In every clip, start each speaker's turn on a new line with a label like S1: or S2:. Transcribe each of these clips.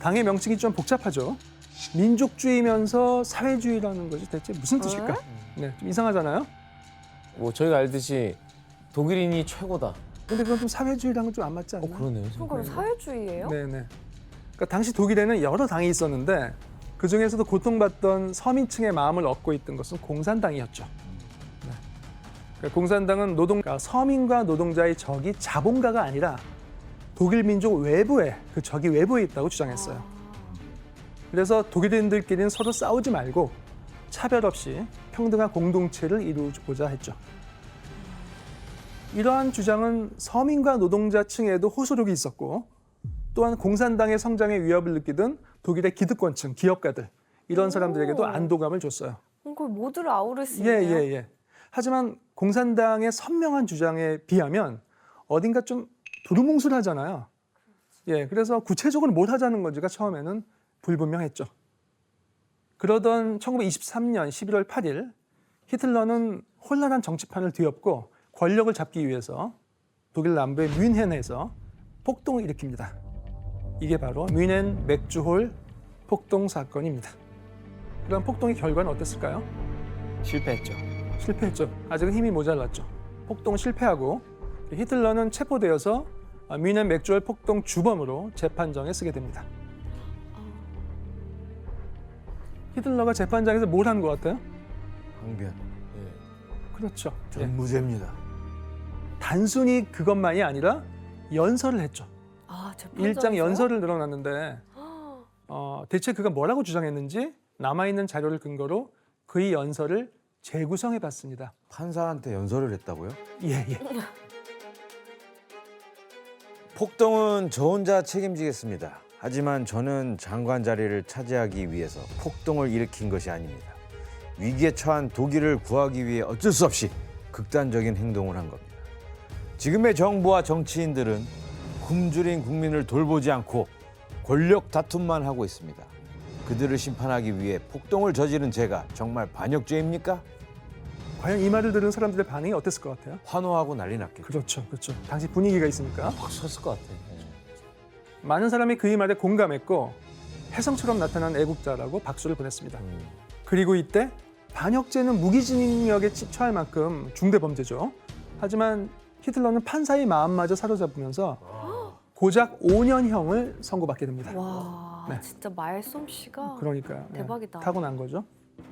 S1: 당의 명칭이 좀 복잡하죠. 민족주의면서 사회주의라는 것이 대체 무슨 뜻일까? 네, 좀 이상하잖아요.
S2: 뭐 저희가 알듯이 독일인이 최고다.
S1: 근데 그건 좀 사회주의랑은 좀 안 맞지 않나요?
S2: 그러네요.
S3: 그럼 사회주의예요?
S1: 네네. 그러니까 당시 독일에는 여러 당이 있었는데 그 중에서도 고통받던 서민층의 마음을 얻고 있던 것은 공산당이었죠. 네. 그러니까 공산당은 서민과 노동자의 적이 자본가가 아니라 독일 민족 외부에 그 적이 외부에 있다고 주장했어요. 그래서 독일인들끼리는 서로 싸우지 말고 차별 없이 평등한 공동체를 이루고자 했죠. 이러한 주장은 서민과 노동자층에도 호소력이 있었고 또한 공산당의 성장에 위협을 느끼던 독일의 기득권층, 기업가들 이런 사람들에게도 안도감을 줬어요.
S3: 그걸 모두를 아우를 수 있네요.
S1: 예. 하지만 공산당의 선명한 주장에 비하면 어딘가 좀 두루뭉술하잖아요. 예, 그래서 구체적으로 뭘 하자는 건지가 처음에는 불분명했죠. 그러던 1923년 11월 8일 히틀러는 혼란한 정치판을 뒤엎고 권력을 잡기 위해서 독일 남부의 뮌헨에서 폭동을 일으킵니다. 이게 바로 뮌헨 맥주홀 폭동 사건입니다. 그런 폭동의 결과는 어땠을까요? 실패했죠. 아직은 힘이 모자랐죠. 폭동 실패하고 히틀러는 체포되어서 뮌헨 맥주홀 폭동 주범으로 재판정에 서게 됩니다. 히틀러가 재판장에서 뭘 한 것 같아요?
S4: 항변.
S1: 그렇죠.
S4: 전 무죄입니다.
S1: 단순히 그것만이 아니라 연설을 했죠.
S3: 재판장에서요?
S1: 일장 연설을 늘어났는데 대체 그가 뭐라고 주장했는지 남아있는 자료를 근거로 그의 연설을 재구성해봤습니다.
S4: 판사한테 연설을 했다고요?
S1: 예.
S4: 폭동은 저 혼자 책임지겠습니다. 하지만 저는 장관 자리를 차지하기 위해서 폭동을 일으킨 것이 아닙니다. 위기에 처한 독일을 구하기 위해 어쩔 수 없이 극단적인 행동을 한 겁니다. 지금의 정부와 정치인들은 굶주린 국민을 돌보지 않고 권력 다툼만 하고 있습니다. 그들을 심판하기 위해 폭동을 저지른 제가 정말 반역죄입니까?
S1: 과연 이 말을 들은 사람들의 반응이 어땠을 것 같아요?
S4: 환호하고 난리 났겠죠.
S1: 그렇죠. 당시 분위기가 있으니까.
S2: 확 섰을 것 같아.
S1: 많은 사람이 그의 말에 공감했고 혜성처럼 나타난 애국자라고 박수를 보냈습니다. 그리고 이때 반역죄는 무기징역에 처할 만큼 중대 범죄죠. 하지만 히틀러는 판사의 마음마저 사로잡으면서 고작 5년형을 선고받게 됩니다.
S3: 와,
S1: 네.
S3: 진짜 말솜씨가
S1: 그러니까
S3: 대박이다.
S1: 타고난 거죠.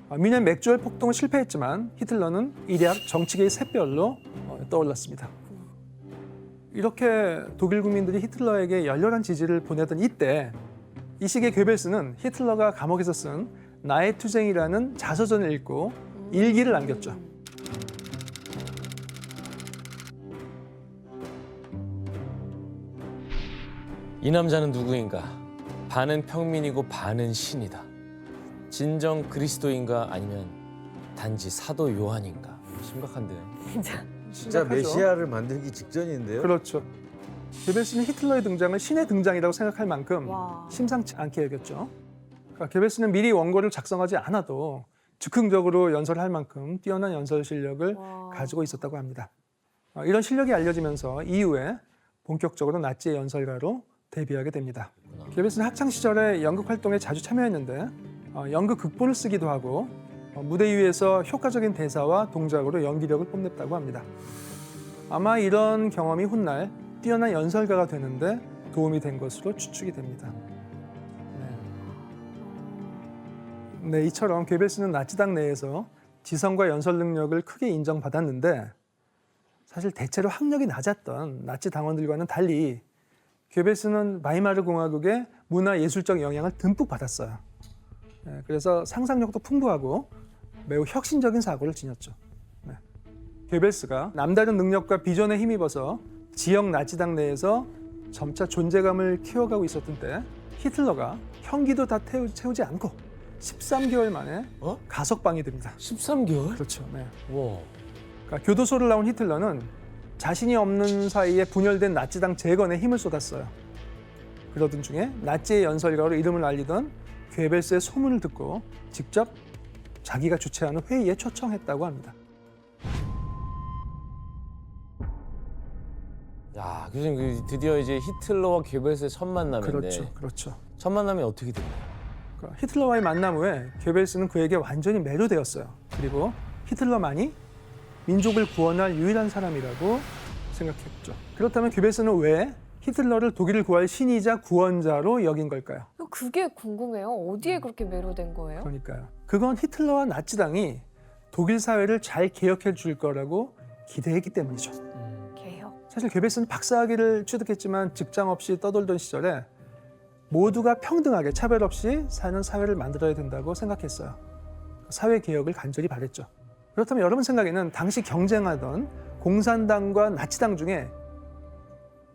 S1: 뮌헨 맥주홀 폭동은 실패했지만 히틀러는 이대학 정치계의 샛별로 떠올랐습니다. 이렇게 독일 국민들이 히틀러에게 열렬한 지지를 보내던 이때 이 시기에 괴벨스는 히틀러가 감옥에서 쓴 나의 투쟁이라는 자서전을 읽고 일기를 남겼죠.
S2: 이 남자는 누구인가? 반은 평민이고 반은 신이다. 진정 그리스도인가 아니면 단지 사도 요한인가? 심각한데요.
S3: 진짜.
S4: 진짜
S1: 심각하죠?
S4: 메시아를 만들기 직전인데요.
S1: 그렇죠. 괴벨스는 히틀러의 등장을 신의 등장이라고 생각할 만큼
S3: 와.
S1: 심상치 않게 여겼죠. 그러니까 괴벨스는 미리 원고를 작성하지 않아도 즉흥적으로 연설할 만큼 뛰어난 연설 실력을
S3: 와.
S1: 가지고 있었다고 합니다. 이런 실력이 알려지면서 이후에 본격적으로 나치의 연설가로 데뷔하게 됩니다. 괴벨스는 학창 시절에 연극 활동에 자주 참여했는데 연극 극본을 쓰기도 하고 무대 위에서 효과적인 대사와 동작으로 연기력을 뽐냈다고 합니다. 아마 이런 경험이 훗날 뛰어난 연설가가 되는데 도움이 된 것으로 추측이 됩니다. 네, 이처럼 괴벨스는 나치당 내에서 지성과 연설 능력을 크게 인정받았는데 사실 대체로 학력이 낮았던 나치 당원들과는 달리 괴벨스는 바이마르 공화국의 문화예술적 영향을 듬뿍 받았어요. 그래서 상상력도 풍부하고 매우 혁신적인 사고를 지녔죠. 괴벨스가 남다른 능력과 비전에 힘입어서 지역 나치당 내에서 점차 존재감을 키워가고 있었던 때 히틀러가 형기도 다 채우지 않고 13개월 만에 가석방이 됩니다.
S2: 13개월?
S1: 그렇죠. 네.
S2: 와.
S1: 그러니까 교도소를 나온 히틀러는 자신이 없는 사이에 분열된 나치당 재건에 힘을 쏟았어요. 그러던 중에 나치의 연설가로 이름을 알리던 괴벨스의 소문을 듣고 직접 자기가 주최하는 회의에 초청했다고 합니다.
S2: 야, 교수님 드디어 이제 히틀러와 괴벨스의 첫 만남인데
S1: 그렇죠, 그렇죠.
S2: 첫 만남이 어떻게 됐나요?
S1: 히틀러와의 만남 후에 괴벨스는 그에게 완전히 매료되었어요. 그리고 히틀러만이 민족을 구원할 유일한 사람이라고 생각했죠. 그렇다면 괴벨스는 왜 히틀러를 독일을 구할 신이자 구원자로 여긴 걸까요?
S3: 그게 궁금해요. 어디에 그렇게 매료된 거예요?
S1: 그러니까요. 그건 히틀러와 나치당이 독일 사회를 잘 개혁해 줄 거라고 기대했기 때문이죠.
S3: 개혁.
S1: 사실 괴벨스는 박사학위를 취득했지만 직장 없이 떠돌던 시절에 모두가 평등하게 차별 없이 사는 사회를 만들어야 된다고 생각했어요. 사회 개혁을 간절히 바랬죠. 그렇다면 여러분 생각에는 당시 경쟁하던 공산당과 나치당 중에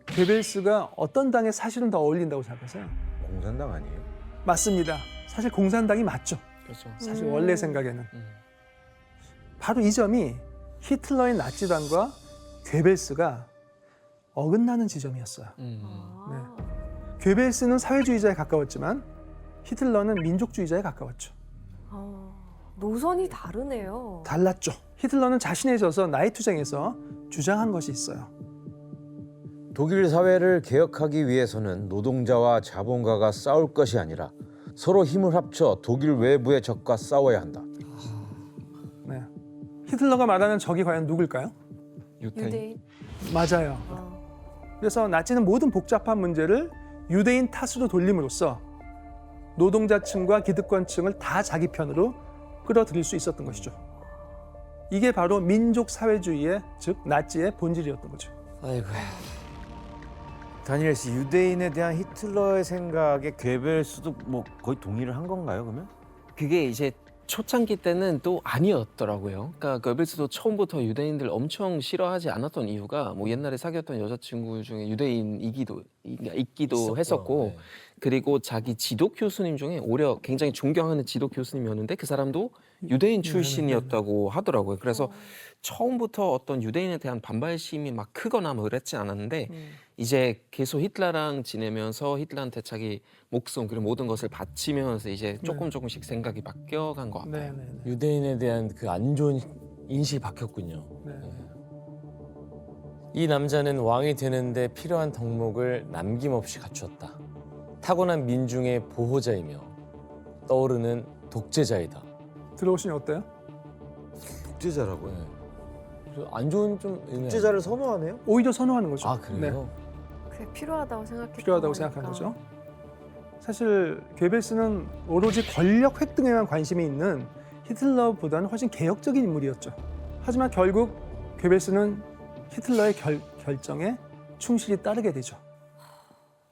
S1: 괴벨스가 어떤 당에 사실은 더 어울린다고 생각하세요?
S4: 공산당 아니에요?
S1: 맞습니다. 사실 공산당이 맞죠.
S2: 그렇죠.
S1: 사실 원래 생각에는. 바로 이 점이 히틀러의 나치당과 괴벨스가 어긋나는 지점이었어요.
S3: 아.
S1: 괴벨스는 사회주의자에 가까웠지만 히틀러는 민족주의자에 가까웠죠.
S3: 노선이 다르네요.
S1: 달랐죠. 히틀러는 자신에 져서 나이투쟁에서 주장한 것이 있어요.
S4: 독일 사회를 개혁하기 위해서는 노동자와 자본가가 싸울 것이 아니라 서로 힘을 합쳐 독일 외부의 적과 싸워야 한다.
S1: 네. 히틀러가 말하는 적이 과연 누굴까요?
S3: 유대인.
S1: 맞아요. 그래서 나치는 모든 복잡한 문제를 유대인 탓으로 돌림으로써 노동자층과 기득권층을 다 자기 편으로 끌어들일 수 있었던 것이죠. 이게 바로 민족 사회주의의, 즉 나치의 본질이었던 거죠.
S2: 아이고.
S4: 다니엘 씨, 유대인에 대한 히틀러의 생각에 괴벨스도 뭐 거의 동의를 한 건가요, 그러면?
S5: 그게 이제 초창기 때는 또 아니었더라고요. 그러니까 괴벨스도 처음부터 유대인들 엄청 싫어하지 않았던 이유가 뭐 옛날에 사귀었던 여자친구 중에 유대인이기도 있기도 했었고
S2: 네.
S5: 그리고 자기 지도 교수님 중에 오히려 굉장히 존경하는 지도 교수님이었는데 그 사람도 유대인 출신이었다고 하더라고요. 그래서 처음부터 어떤 유대인에 대한 반발심이 막 크거나 뭐 그랬지 않았는데 이제 계속 히틀러랑 지내면서 히틀러한테 자기 목숨 그리고 모든 것을 바치면서 이제 조금씩 생각이 바뀌어간 것 같아요.
S1: 네.
S2: 유대인에 대한 그 안 좋은 인식이 바뀌었군요.
S1: 네.
S2: 이 남자는 왕이 되는데 필요한 덕목을 남김없이 갖추었다. 타고난 민중의 보호자이며 떠오르는 독재자이다.
S1: 들어오시니 어때요?
S4: 독재자라고요?
S2: 네. 안 좋은 좀 의미
S4: 독재자를 선호하네요?
S1: 오히려 선호하는 거죠.
S2: 아 그래요?
S3: 그게 필요하다고 생각했던
S1: 필요하다고
S3: 거니까.
S1: 생각한 거죠. 사실 괴벨스는 오로지 권력 획득에만 관심이 있는 히틀러보다는 훨씬 개혁적인 인물이었죠. 하지만 결국 괴벨스는 히틀러의 결정에 충실히 따르게 되죠.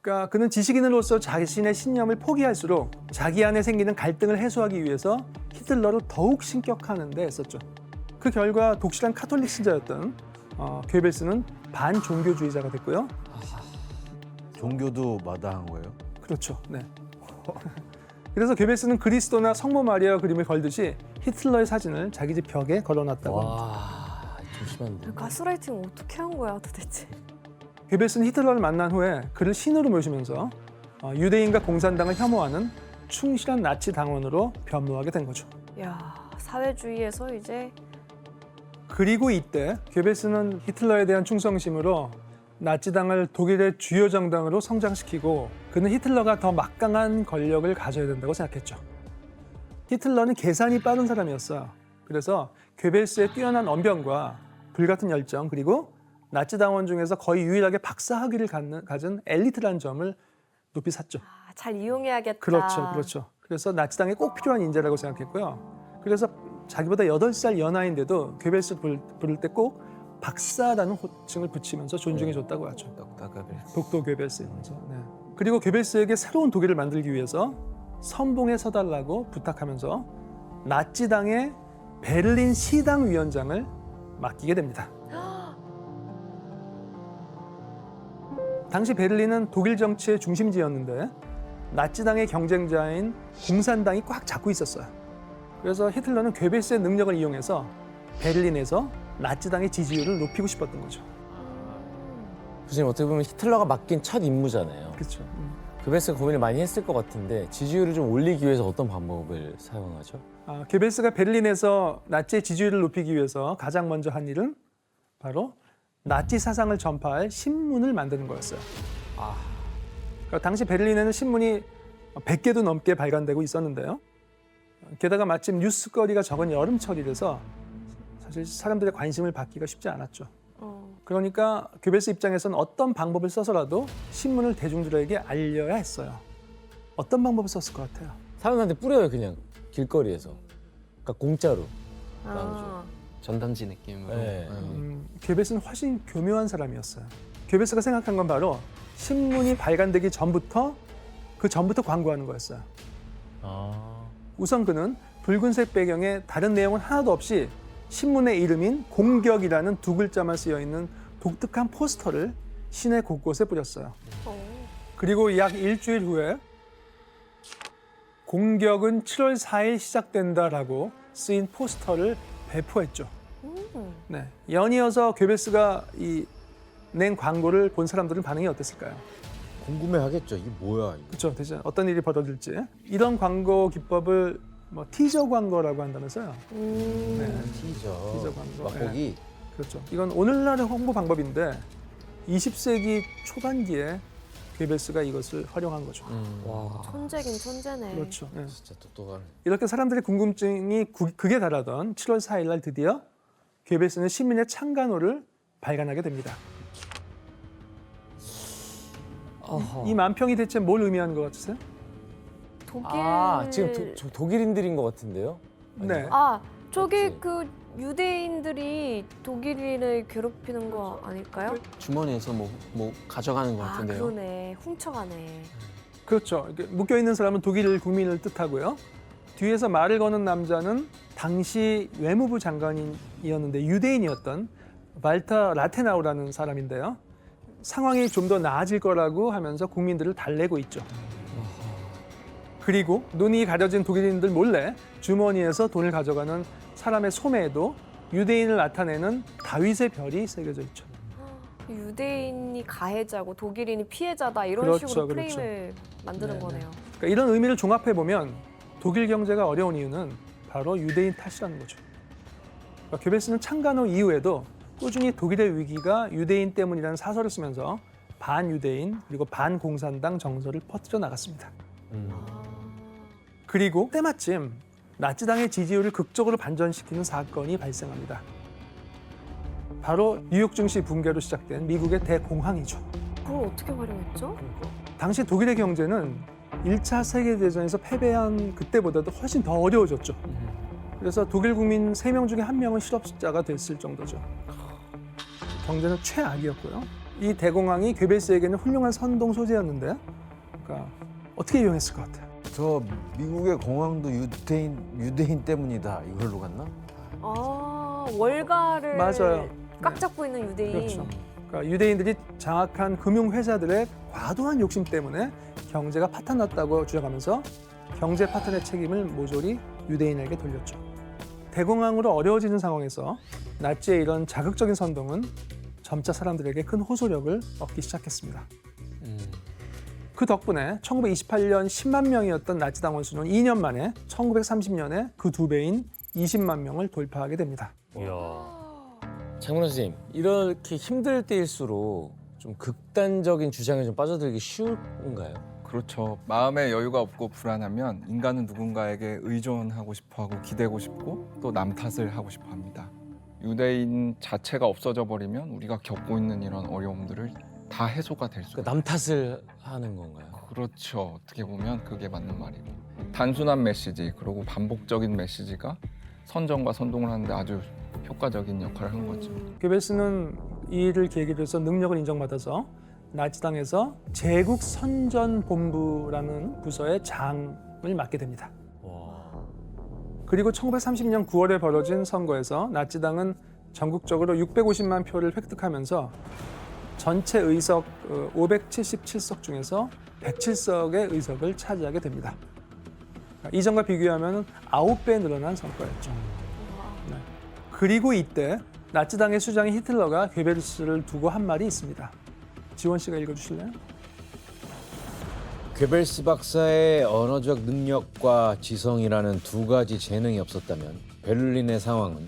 S1: 그러니까 그는 지식인으로서 자신의 신념을 포기할수록 자기 안에 생기는 갈등을 해소하기 위해서 히틀러를 더욱 신격화하는 데 애썼죠. 그 결과 독실한 카톨릭 신자였던 괴벨스는 반종교주의자가 됐고요.
S4: 종교도 마다한 거예요?
S1: 그렇죠. 네. 그래서 괴벨스는 그리스도나 성모 마리아 그림을 걸듯이 히틀러의 사진을 자기 집 벽에 걸어놨다고 합니다.
S2: 와, 좀 심한데.
S3: 가스라이팅 어떻게 한 거야 도대체?
S1: 괴벨스는 히틀러를 만난 후에 그를 신으로 모시면서 유대인과 공산당을 혐오하는 충실한 나치 당원으로 변모하게 된 거죠.
S3: 야 사회주의에서 이제
S1: 그리고 이때 괴벨스는 히틀러에 대한 충성심으로 나치당을 독일의 주요 정당으로 성장시키고 그는 히틀러가 더 막강한 권력을 가져야 된다고 생각했죠. 히틀러는 계산이 빠른 사람이었어요. 그래서 괴벨스의 뛰어난 언변과 불같은 열정 그리고 나치 당원 중에서 거의 유일하게 박사 학위를 가진 엘리트라는 점을 높이 샀죠.
S3: 잘 이용해야겠다.
S1: 그렇죠. 그래서 나치당에 꼭 필요한 인재라고 생각했고요. 그래서 자기보다 8살 연하인데도 괴벨스 부를 때 꼭 박사라는 호칭을 붙이면서 존중해줬다고 하죠. 독도 괴벨스 이러면서. 네. 그리고 괴벨스에게 새로운 독일을 만들기 위해서 선봉에 서달라고 부탁하면서 나치당의 베를린 시당 위원장을 맡기게 됩니다. 당시 베를린은 독일 정치의 중심지였는데 나치당의 경쟁자인 공산당이 꽉 잡고 있었어요. 그래서 히틀러는 괴벨스의 능력을 이용해서 베를린에서 나치당의 지지율을 높이고 싶었던 거죠.
S2: 교수님 어떻게 보면 히틀러가 맡긴 첫 임무잖아요.
S1: 그렇죠.
S2: 괴벨스가 고민을 많이 했을 것 같은데 지지율을 좀 올리기 위해서 어떤 방법을 사용하죠?
S1: 괴벨스가 베를린에서 나치의 지지율을 높이기 위해서 가장 먼저 한 일은 바로 나치 사상을 전파할 신문을 만드는 거였어요. 그러니까 당시 베를린에는 신문이 100개도 넘게 발간되고 있었는데요. 게다가 마침 뉴스거리가 적은 여름철이라서 사실 사람들의 관심을 받기가 쉽지 않았죠. 그러니까 괴벨스 입장에서는 어떤 방법을 써서라도 신문을 대중들에게 알려야 했어요. 어떤 방법을 썼을 것 같아요?
S2: 사람들한테 뿌려요 그냥 길거리에서. 그러니까 공짜로.
S3: 아,
S5: 전단지 느낌으로.
S2: 네.
S1: 괴벨스는 훨씬 교묘한 사람이었어요. 괴벨스가 생각한 건 바로 신문이 발간되기 전부터 광고하는 거였어요. 우선 그는 붉은색 배경에 다른 내용은 하나도 없이 신문의 이름인 공격이라는 두 글자만 쓰여 있는 독특한 포스터를 시내 곳곳에 뿌렸어요. 그리고 약 일주일 후에 공격은 7월 4일 시작된다라고 쓰인 포스터를 배포했죠. 네, 연이어서 괴벨스가 낸 광고를 본 사람들은 반응이 어땠을까요?
S4: 궁금해하겠죠. 이게 뭐야? 이거.
S1: 그렇죠. 대체 어떤 일이 벌어질지. 이런 광고 기법을 티저 광고라고 한다면서요. 네,
S4: 티저.
S1: 티저 광고.
S4: 맛보기.
S1: 그렇죠. 이건 오늘날의 홍보 방법인데 20세기 초반기에 괴벨스가 이것을 활용한 거죠.
S2: 와.
S3: 천재긴 천재네.
S1: 그렇죠. 예.
S4: 진짜 똑똑하네.
S1: 이렇게 사람들의 궁금증이 극에 달하던 7월 4일 날 드디어 괴벨스는 시민의 창간호를 발간하게 됩니다. 이 만평이 대체 뭘 의미하는 것 같으세요?
S3: 독일.
S2: 지금 독일인들인 것 같은데요?
S1: 네.
S3: 아, 저기
S2: 맞지?
S3: 그 유대인들이 독일인을 괴롭히는 거 아닐까요?
S5: 주머니에서 뭐 가져가는 것
S3: 아,
S5: 같은데요.
S3: 그러네. 훔쳐가네.
S1: 그렇죠. 이렇게 묶여 있는 사람은 독일 국민을 뜻하고요. 뒤에서 말을 거는 남자는 당시 외무부 장관이었는데 유대인이었던 발터 라테나우라는 사람인데요. 상황이 좀 더 나아질 거라고 하면서 국민들을 달래고 있죠. 그리고 눈이 가려진 독일인들 몰래 주머니에서 돈을 가져가는 사람의 소매에도 유대인을 나타내는 다윗의 별이 새겨져 있죠.
S3: 유대인이 가해자고 독일인이 피해자다 이런
S1: 그렇죠,
S3: 식으로
S1: 그렇죠.
S3: 프레임을 만드는
S1: 네, 네.
S3: 거네요.
S1: 그러니까 이런 의미를 종합해 보면 독일 경제가 어려운 이유는 바로 유대인 탓이라는 거죠. 그러니까 괴벨스는 창간호 이후에도 꾸준히 독일의 위기가 유대인 때문이라는 사설을 쓰면서 반유대인 그리고 반공산당 정서를 퍼뜨려 나갔습니다. 그리고 때마침 나치당의 지지율을 극적으로 반전시키는 사건이 발생합니다. 바로 뉴욕 증시 붕괴로 시작된 미국의 대공황이죠.
S3: 그걸 어떻게 활용했죠?
S1: 당시 독일의 경제는 1차 세계대전에서 패배한 그때보다도 훨씬 더 어려워졌죠. 그래서 독일 국민 3명 중에 1명은 실업자가 됐을 정도죠. 경제는 최악이었고요. 이 대공황이 괴벨스에게는 훌륭한 선동 소재였는데 그러니까 어떻게 이용했을 것 같아요?
S4: 저 미국의 공항도 유대인 때문이다. 이걸로 갔나?
S3: 아, 월가를
S1: 맞아요.
S3: 꽉 잡고 있는 유대인.
S1: 그렇죠. 그러니까 유대인들이 장악한 금융회사들의 과도한 욕심 때문에 경제가 파탄났다고 주장하면서 경제 파탄의 책임을 모조리 유대인에게 돌렸죠. 대공황으로 어려워지는 상황에서 나치의 이런 자극적인 선동은 점차 사람들에게 큰 호소력을 얻기 시작했습니다. 그 덕분에 1928년 10만 명이었던 나치 당원 수는 2년 만에 1930년에 그 2배인 20만 명을 돌파하게 됩니다.
S2: 장문호 선생님, 이렇게 힘들 때일수록 좀 극단적인 주장에 좀 빠져들기 쉬운가요?
S6: 그렇죠. 마음의 여유가 없고 불안하면 인간은 누군가에게 의존하고 싶어하고 기대고 싶고 또 남 탓을 하고 싶어합니다. 유대인 자체가 없어져 버리면 우리가 겪고 있는 이런 어려움들을 다 해소가 될 수가
S2: 그러니까 남 탓을 하는 건가요?
S6: 그렇죠. 어떻게 보면 그게 맞는 말이고 단순한 메시지 그리고 반복적인 메시지가 선정과 선동을 하는데 아주 효과적인 역할을 한 거죠.
S1: 괴벨스는 이 일을 계기로 해서 능력을 인정받아서 나치당에서 제국 선전본부라는 부서의 장을 맡게 됩니다. 그리고 1930년 9월에 벌어진 선거에서 나치당은 전국적으로 650만 표를 획득하면서 전체 의석 577석 중에서 107석의 의석을 차지하게 됩니다. 이전과 비교하면 9배 늘어난 성과였죠. 네. 그리고 이때 나치당의 수장인 히틀러가 괴벨스를 두고 한 말이 있습니다. 지원 씨가 읽어주실래요?
S4: 괴벨스 박사의 언어적 능력과 지성이라는 두 가지 재능이 없었다면 베를린의 상황은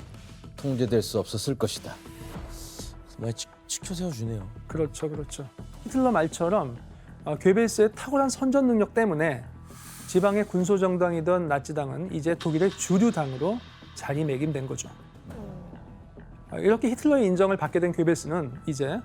S4: 통제될 수 없었을 것이다.
S2: 시켜 세워주네요.
S1: 그렇죠, 그렇죠. 히틀러 말처럼 괴벨스의 탁월한 선전 능력 때문에 지방의 군소 정당이던 나치당은 이제 독일의 주류 당으로 자리매김된 거죠. 이렇게 히틀러의 인정을 받게 된 괴벨스는 이제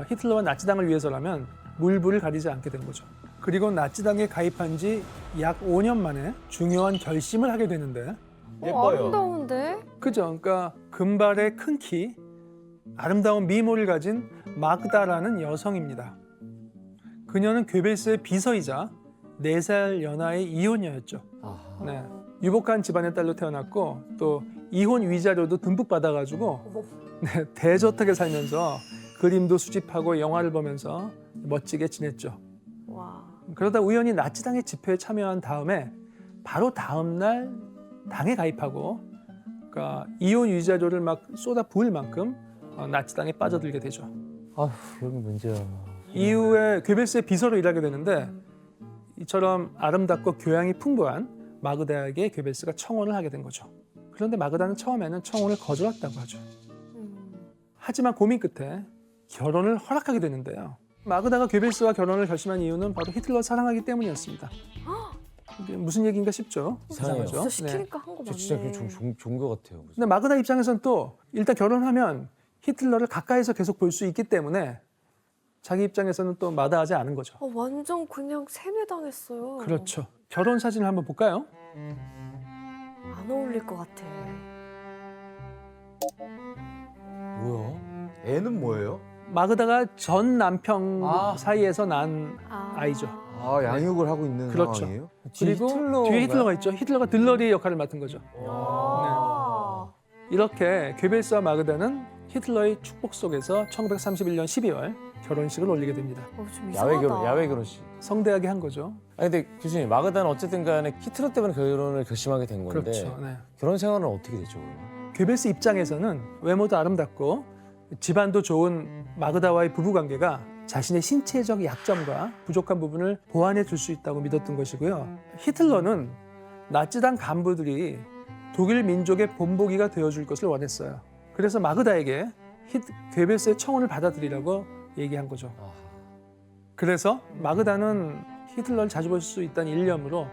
S1: 히틀러와 나치당을 위해서라면 물불을 가리지 않게 된 거죠. 그리고 나치당에 가입한 지 약 5년 만에 중요한 결심을 하게 되는데,
S3: 아름다운데?
S1: 그죠? 그러니까 금발의 큰 키, 아름다운 미모를 가진 마그다라는 여성입니다. 그녀는 괴벨스의 비서이자 4살 연하의 이혼녀였죠.
S2: 아하.
S1: 네. 유복한 집안의 딸로 태어났고 또 이혼 위자료도 듬뿍 받아가지고 네, 대저택에 살면서 그림도 수집하고 영화를 보면서 멋지게 지냈죠.
S3: 와.
S1: 그러다 우연히 나치당의 집회에 참여한 다음에 바로 다음 날 당에 가입하고, 그러니까 이혼 위자료를 막 쏟아 부을 만큼 나치당에 빠져들게 되죠.
S2: 아휴, 여기 문제야.
S1: 이후에 괴벨스의 비서로 일하게 되는데 이처럼 아름답고 교양이 풍부한 마그다에게 괴벨스가 청혼을 하게 된 거죠. 그런데 마그다는 처음에는 청혼을 거절했다고 하죠. 하지만 고민 끝에 결혼을 허락하게 되는데요. 마그다가 괴벨스와 결혼을 결심한 이유는 바로 히틀러를 사랑하기 때문이었습니다. 이게 무슨 얘기인가 싶죠?
S2: 이상해요.
S3: 진짜
S1: 네.
S3: 시키니까 한 거
S2: 저 진짜
S3: 맞네.
S2: 그 종교 같아요. 무슨.
S1: 근데 마그다 입장에서는 또 일단 결혼하면 히틀러를 가까이서 계속 볼 수 있기 때문에 자기 입장에서는 또 마다하지 않은 거죠.
S3: 완전 그냥 세뇌당했어요.
S1: 그렇죠. 결혼 사진을 한번 볼까요?
S3: 안 어울릴 것 같아.
S2: 뭐야?
S4: 애는 뭐예요?
S1: 마그다가 전 남편
S2: 아.
S1: 사이에서 난 아이죠.
S4: 아, 양육을 하고 있는
S1: 그렇죠.
S4: 상황이에요?
S1: 그리고 뒤에 히틀러가 있죠. 히틀러가 들러리 역할을 맡은 거죠.
S3: 아.
S1: 이렇게 괴벨스와 마그다는 히틀러의 축복 속에서 1931년 12월 결혼식을 올리게 됩니다.
S3: 좀
S2: 야외
S3: 이상하다.
S2: 결혼, 야외 결혼식.
S1: 성대하게 한 거죠.
S2: 아니 근데 교수님, 마그다는 어쨌든 간에 히틀러 때문에 결혼을 결심하게 된 건데
S1: 그렇죠. 네.
S2: 결혼 생활은 어떻게 됐죠? 그러면?
S1: 괴벨스 입장에서는 외모도 아름답고 집안도 좋은 마그다와의 부부관계가 자신의 신체적 약점과 부족한 부분을 보완해 줄 수 있다고 믿었던 것이고요. 히틀러는 나치당 간부들이 독일 민족의 본보기가 되어줄 것을 원했어요. 그래서 마그다에게 괴벨스의 청혼을 받아들이라고 얘기한 거죠.
S2: 아하.
S1: 그래서 마그다는 히틀러를 자주 볼 수 있다는 일념으로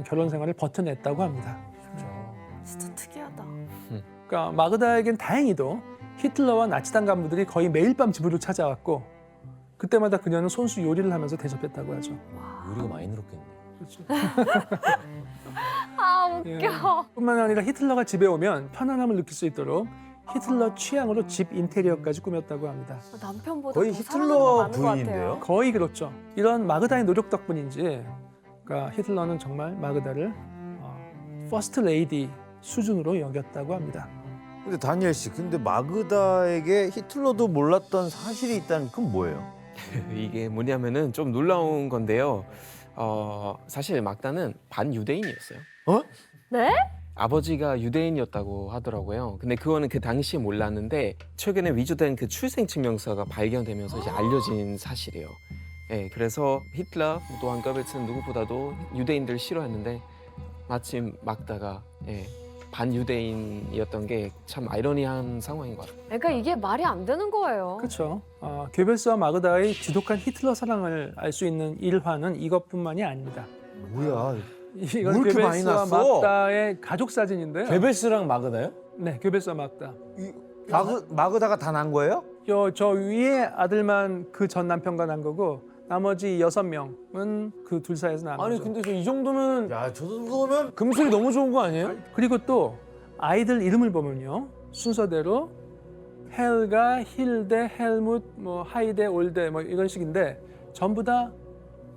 S1: 결혼 생활을 버텨냈다고 합니다.
S3: 진짜 특이하다.
S1: 그러니까 마그다에겐 다행히도 히틀러와 나치당 간부들이 거의 매일 밤 집으로 찾아왔고 그때마다 그녀는 손수 요리를 하면서 대접했다고 하죠.
S2: 요리가 많이 늘었겠네.
S1: 그렇죠.
S3: 아
S1: 예.
S3: 웃겨.
S1: 뿐만 아니라 히틀러가 집에 오면 편안함을 느낄 수 있도록 히틀러 취향으로 집 인테리어까지 꾸몄다고 합니다.
S3: 남편보다
S4: 거의
S3: 더
S4: 히틀러
S3: 사랑하는 거 많은 것
S4: 부인인데요?
S3: 같아요.
S1: 거의 그렇죠. 이런 마그다의 노력 덕분인지 그러니까 히틀러는 정말 마그다를 퍼스트 레이디 수준으로 여겼다고 합니다.
S4: 근데 다니엘 씨, 근데 마그다에게 히틀러도 몰랐던 사실이 있다는 건 뭐예요?
S5: 이게 뭐냐면은 좀 놀라운 건데요. 사실 막다는 반유대인이었어요.
S3: 네?
S5: 아버지가 유대인이었다고 하더라고요. 근데 그거는 그 당시에 몰랐는데 최근에 위조된 그 출생 증명서가 발견되면서 이제 알려진 사실이에요. 예, 그래서 히틀러 또한 거벨츠는 누구보다도 유대인들 싫어했는데 마침 막다가 반유대인이었던 게 참 아이러니한 상황인 것 같아요.
S3: 그러니까 이게 말이 안 되는 거예요.
S1: 그렇죠. 괴벨스와 마그다의 지독한 히틀러 사랑을 알 수 있는 일화는 이것뿐만이 아닙니다.
S4: 뭐야?
S1: 이건
S4: 뭐 이렇게 많이
S1: 괴벨스와
S4: 났어?
S1: 마그다의 가족 사진인데요.
S2: 괴벨스랑 마그다요?
S1: 네, 괴벨스와 마그다.
S4: 마그다가 다 난 거예요?
S1: 저 위에 아들만 그 전 남편과 난 거고 나머지 6명은 그 둘 사이에서 난
S2: 아니
S1: 거죠.
S2: 근데 저 이 정도면
S4: 야, 저 정도면
S2: 금술이 너무 좋은 거 아니에요?
S1: 그리고 또 아이들 이름을 보면요. 순서대로 헬가, 힐데, 헬무, 하이데, 올데 이런 식인데 전부 다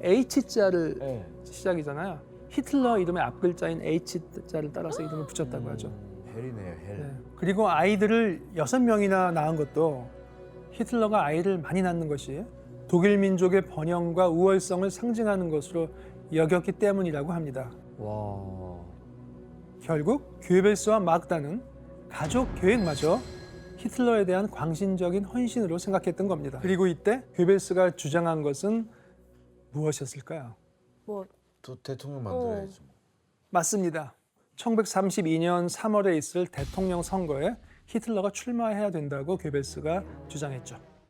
S1: H자를
S2: 네.
S1: 시작이잖아요. 히틀러 이름의 앞글자인 H자를 따라서 이름을 붙였다고 하죠.
S4: 헬이네요, 헬.
S1: 네. 그리고 아이들을 6명이나 낳은 것도 히틀러가 아이를 많이 낳는 것이 독일 민족의 번영과 우월성을 상징하는 것으로 여겼기 때문이라고 합니다.
S2: 와.
S1: 결국 괴벨스와 마그다는 가족 계획마저 히틀러에 대한 광신적인 헌신으로 생각했던 겁니다. 그리고 이때 괴벨스가 주장한 것은 무엇이었을까요?
S3: 뭐
S4: 또 대통령 만들어야죠.
S1: 맞습니다. 1932년 3월에 있을 대통령 선거에 히틀러가 출마해야 된다고 괴벨스가 주장했죠.